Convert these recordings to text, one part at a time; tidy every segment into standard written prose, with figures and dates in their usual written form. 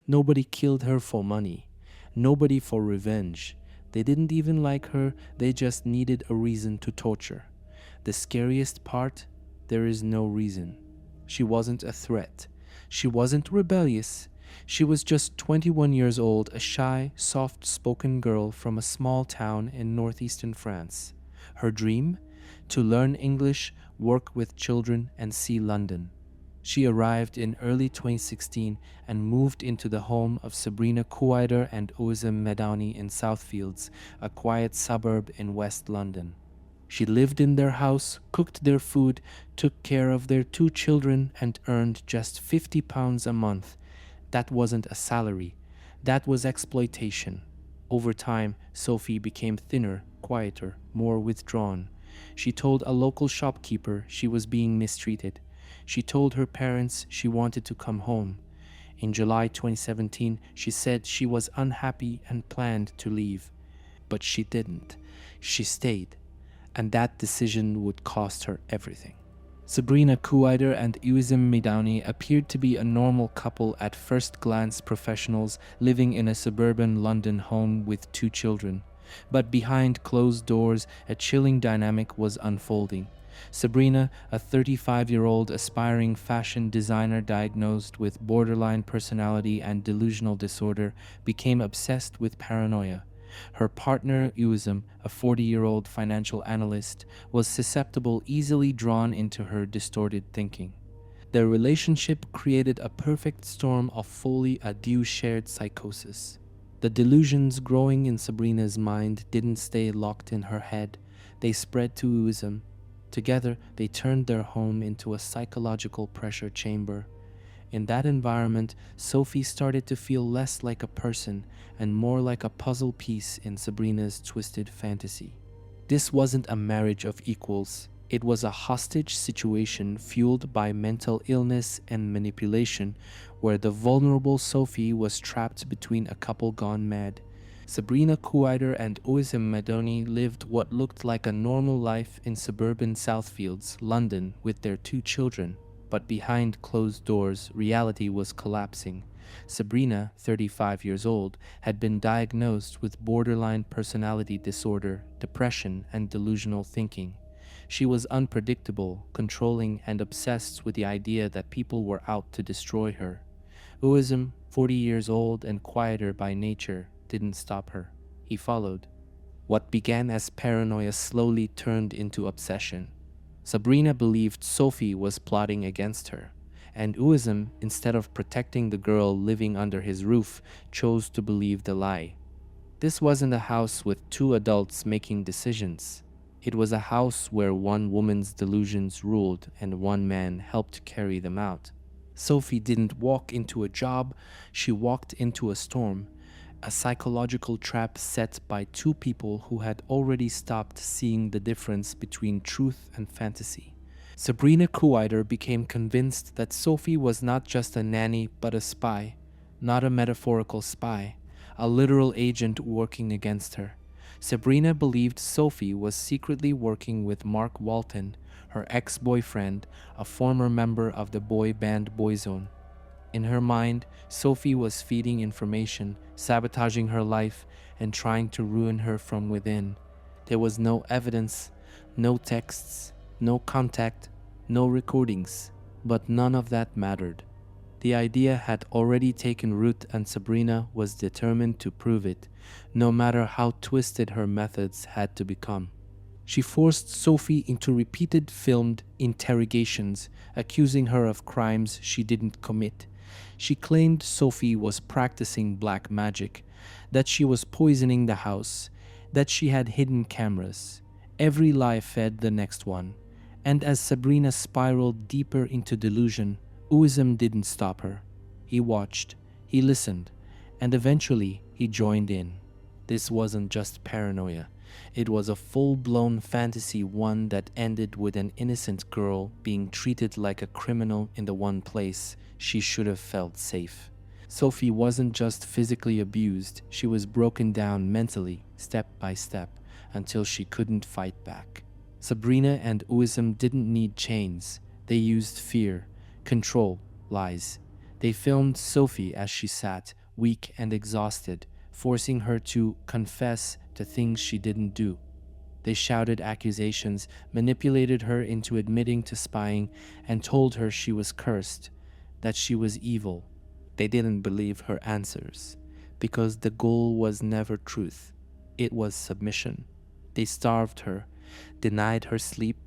Nobody killed her for money. Nobody for revenge. They didn't even like her, they just needed a reason to torture. The scariest part? There is no reason. She wasn't a threat. She wasn't rebellious. She was just 21 years old, a shy, soft-spoken girl from a small town in northeastern France. Her dream? To learn English, work with children, and see London. She arrived in early 2016 and moved into the home of Sabrina Kouaider and Oussem Medani in Southfields, a quiet suburb in West London. She lived in their house, cooked their food, took care of their 2 children, and earned just £50 a month. That wasn't a salary. That was exploitation. Over time, Sophie became thinner, quieter, more withdrawn. She told a local shopkeeper she was being mistreated. She told her parents she wanted to come home. In July 2017, she said she was unhappy and planned to leave. But she didn't. She stayed. And that decision would cost her everything. Sabrina Kouaider and Oussem Medani appeared to be a normal couple at first glance, professionals living in a suburban London home with 2 children. But behind closed doors, a chilling dynamic was unfolding. Sabrina, a 35-year-old aspiring fashion designer diagnosed with borderline personality and delusional disorder, became obsessed with paranoia. Her partner, Oussem, a 40-year-old financial analyst, was susceptible, easily drawn into her distorted thinking. Their relationship created a perfect storm of folly, a shared psychosis. The delusions growing in Sabrina's mind didn't stay locked in her head. They spread to Oussem. Together, they turned their home into a psychological pressure chamber. In that environment, Sophie started to feel less like a person and more like a puzzle piece in Sabrina's twisted fantasy. This wasn't a marriage of equals. It was a hostage situation fueled by mental illness and manipulation, where the vulnerable Sophie was trapped between a couple gone mad. Sabrina Kouaider and Oussem Medani lived what looked like a normal life in suburban Southfields, London, with their 2 children. But behind closed doors, reality was collapsing. Sabrina, 35 years old, had been diagnosed with borderline personality disorder, depression, and delusional thinking. She was unpredictable, controlling, and obsessed with the idea that people were out to destroy her. Oussem, 40 years old and quieter by nature, didn't stop her. He followed. What began as paranoia slowly turned into obsession. Sabrina believed Sophie was plotting against her, and Oussem, instead of protecting the girl living under his roof, chose to believe the lie. This wasn't a house with 2 adults making decisions. It was a house where one woman's delusions ruled and one man helped carry them out. Sophie didn't walk into a job, she walked into a storm, a psychological trap set by 2 people who had already stopped seeing the difference between truth and fantasy. Sabrina Kouaider became convinced that Sophie was not just a nanny but a spy, not a metaphorical spy, a literal agent working against her. Sabrina believed Sophie was secretly working with Mark Walton, her ex-boyfriend, a former member of the boy band Boyzone. In her mind, Sophie was feeding information, sabotaging her life, and trying to ruin her from within. There was no evidence, no texts, no contact, no recordings, but none of that mattered. The idea had already taken root and Sabrina was determined to prove it, no matter how twisted her methods had to become. She forced Sophie into repeated filmed interrogations, accusing her of crimes she didn't commit. She claimed Sophie was practicing black magic, that she was poisoning the house, that she had hidden cameras. Every lie fed the next one. And as Sabrina spiraled deeper into delusion, Oussem didn't stop her. He watched, he listened, and eventually he joined in. This wasn't just paranoia. It was a full-blown fantasy, one that ended with an innocent girl being treated like a criminal in the one place she should have felt safe. Sophie wasn't just physically abused, she was broken down mentally, step by step, until she couldn't fight back. Sabrina and Oussem didn't need chains. They used fear, control, lies. They filmed Sophie as she sat, weak and exhausted, forcing her to confess to things she didn't do. They shouted accusations, manipulated her into admitting to spying, and told her she was cursed, that she was evil. They didn't believe her answers, because the goal was never truth. It was submission. They starved her, denied her sleep,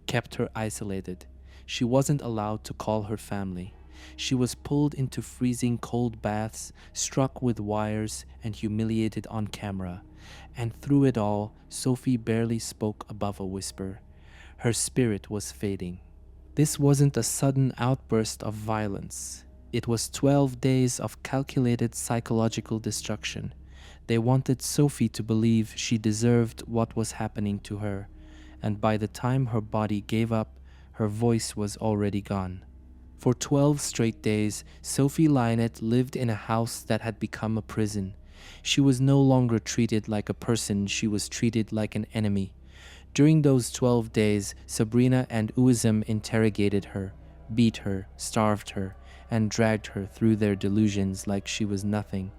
kept her isolated. She wasn't allowed to call her family. She was pulled into freezing cold baths, struck with wires, and humiliated on camera. And through it all, Sophie barely spoke above a whisper. Her spirit was fading. This wasn't a sudden outburst of violence. It was 12 days of calculated psychological destruction. They wanted Sophie to believe she deserved what was happening to her, and by the time her body gave up, her voice was already gone. For 12 straight days, Sophie Lionnet lived in a house that had become a prison. She was no longer treated like a person, she was treated like an enemy. During those 12 days, Sabrina and Uizem interrogated her, beat her, starved her, and dragged her through their delusions like she was nothing.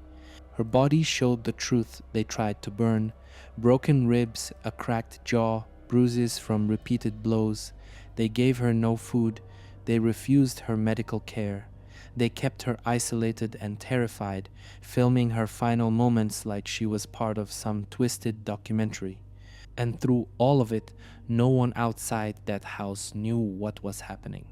Her body showed the truth they tried to burn: broken ribs, a cracked jaw, bruises from repeated blows. They gave her no food. They refused her medical care. They kept her isolated and terrified, filming her final moments like she was part of some twisted documentary. And through all of it, no one outside that house knew what was happening.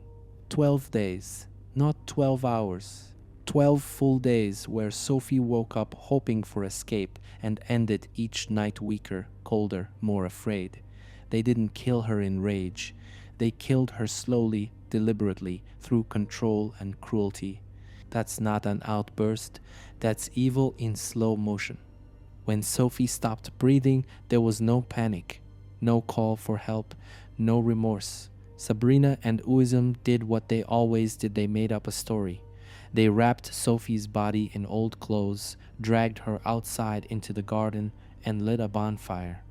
12 days, not 12 hours. 12 full days where Sophie woke up hoping for escape and ended each night weaker, colder, more afraid. They didn't kill her in rage. They killed her slowly, deliberately, through control and cruelty. That's not an outburst. That's evil in slow motion. When Sophie stopped breathing, there was no panic, no call for help, no remorse. Sabrina and Uizem did what they always did. They made up a story. They wrapped Sophie's body in old clothes, dragged her outside into the garden, and lit a bonfire.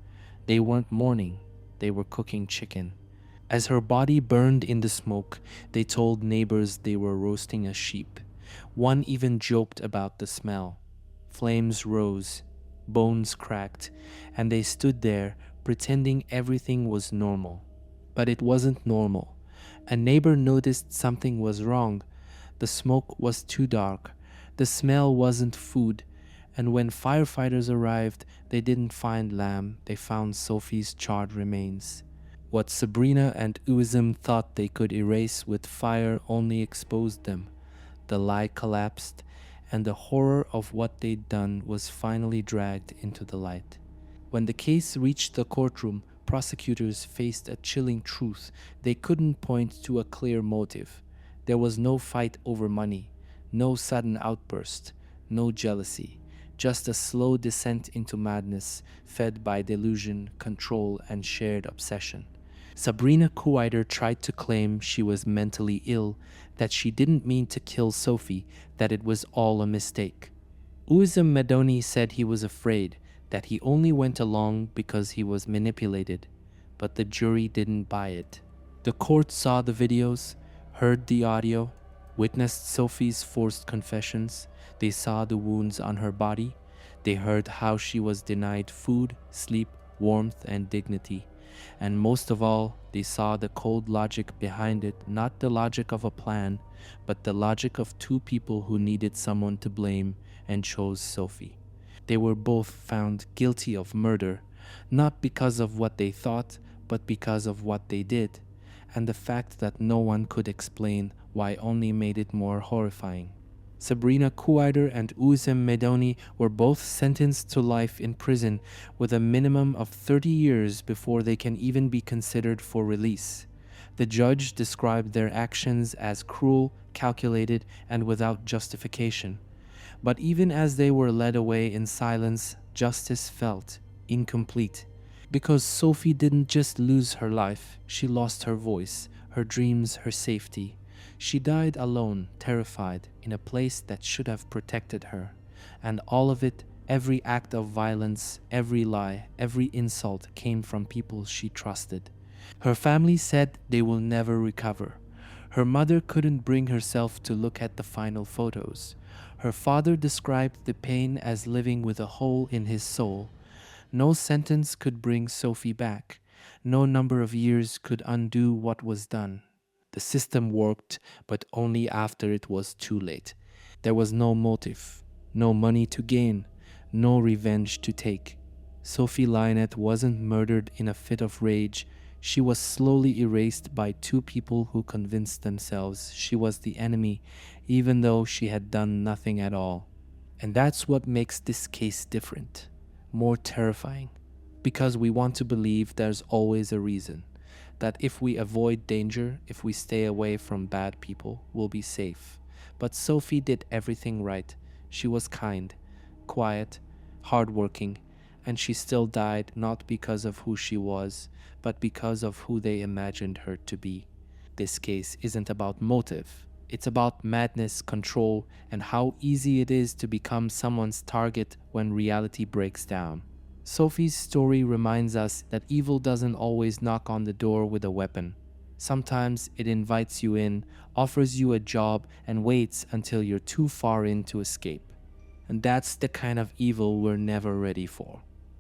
They weren't mourning, they were cooking chicken. As her body burned in the smoke, they told neighbors they were roasting a sheep. One even joked about the smell. Flames rose, bones cracked, and they stood there pretending everything was normal. But it wasn't normal. A neighbor noticed something was wrong. The smoke was too dark. The smell wasn't food. And when firefighters arrived, they didn't find lamb. They found Sophie's charred remains. What Sabrina and Uizem thought they could erase with fire only exposed them. The lie collapsed, and the horror of what they'd done was finally dragged into the light. When the case reached the courtroom, prosecutors faced a chilling truth. They couldn't point to a clear motive. There was no fight over money, no sudden outburst, no jealousy, just a slow descent into madness fed by delusion, control, and shared obsession. Sabrina Kuider tried to claim she was mentally ill, that she didn't mean to kill Sophie, that it was all a mistake. Uizem Medoni said he was afraid, that he only went along because he was manipulated, but the jury didn't buy it. The court saw the videos, heard the audio, witnessed Sophie's forced confessions. They saw the wounds on her body. They heard how she was denied food, sleep, warmth, and dignity. And most of all, they saw the cold logic behind it, not the logic of a plan, but the logic of two people who needed someone to blame and chose Sophie. They were both found guilty of murder, not because of what they thought, but because of what they did. And the fact that no one could explain why only made it more horrifying. Sabrina Kuider and Uizem Medoni were both sentenced to life in prison with a minimum of 30 years before they can even be considered for release. The judge described their actions as cruel, calculated, and without justification. But even as they were led away in silence, justice felt incomplete. Because Sophie didn't just lose her life, she lost her voice, her dreams, her safety. She died alone, terrified, in a place that should have protected her. And all of it, every act of violence, every lie, every insult came from people she trusted. Her family said they will never recover. Her mother couldn't bring herself to look at the final photos. Her father described the pain as living with a hole in his soul. No sentence could bring Sophie back. No number of years could undo what was done. The system worked, but only after it was too late. There was no motive, no money to gain, no revenge to take. Sophie Lionnet wasn't murdered in a fit of rage. She was slowly erased by two people who convinced themselves she was the enemy, even though she had done nothing at all. And that's what makes this case different, more terrifying, because we want to believe there's always a reason, that if we avoid danger, if we stay away from bad people, we'll be safe. But Sophie did everything right. She was kind, quiet, hardworking, and she still died not because of who she was, but because of who they imagined her to be. This case isn't about motive. It's about madness, control, and how easy it is to become someone's target when reality breaks down. Sophie's story reminds us that evil doesn't always knock on the door with a weapon. Sometimes it invites you in, offers you a job, and waits until you're too far in to escape. And that's the kind of evil we're never ready for.